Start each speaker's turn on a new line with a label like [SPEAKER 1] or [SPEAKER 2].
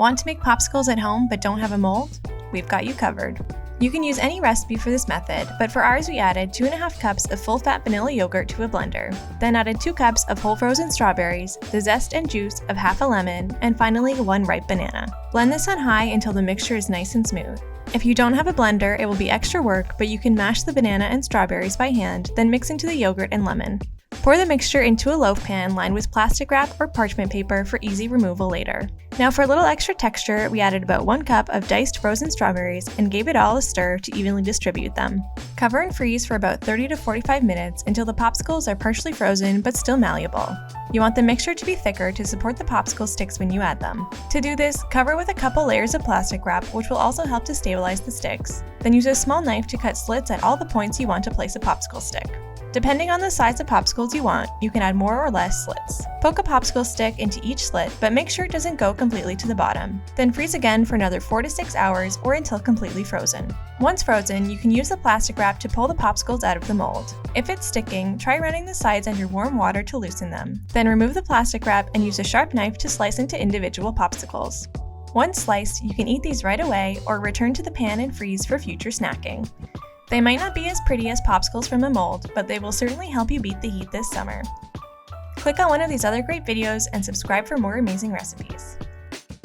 [SPEAKER 1] Want to make popsicles at home but don't have a mold? We've got you covered. You can use any recipe for this method, but for ours we added 2.5 cups of full-fat vanilla yogurt to a blender, then added 2 cups of whole frozen strawberries, the zest and juice of half a lemon, and finally 1 ripe banana. Blend this on high until the mixture is nice and smooth. If you don't have a blender, it will be extra work, but you can mash the banana and strawberries by hand, then mix into the yogurt and lemon. Pour the mixture into a loaf pan lined with plastic wrap or parchment paper for easy removal later. Now for a little extra texture, we added about 1 cup of diced frozen strawberries and gave it all a stir to evenly distribute them. Cover and freeze for about 30 to 45 minutes until the popsicles are partially frozen but still malleable. You want the mixture to be thicker to support the popsicle sticks when you add them. To do this, cover with a couple layers of plastic wrap, which will also help to stabilize the sticks. Then use a small knife to cut slits at all the points you want to place a popsicle stick. Depending on the size of popsicles you want, you can add more or less slits. Poke a popsicle stick into each slit, but make sure it doesn't go completely to the bottom. Then freeze again for another 4 to 6 hours or until completely frozen. Once frozen, you can use the plastic wrap to pull the popsicles out of the mold. If it's sticking, try running the sides under warm water to loosen them. Then remove the plastic wrap and use a sharp knife to slice into individual popsicles. Once sliced, you can eat these right away or return to the pan and freeze for future snacking. They might not be as pretty as popsicles from a mold, but they will certainly help you beat the heat this summer. Click on one of these other great videos and subscribe for more amazing recipes.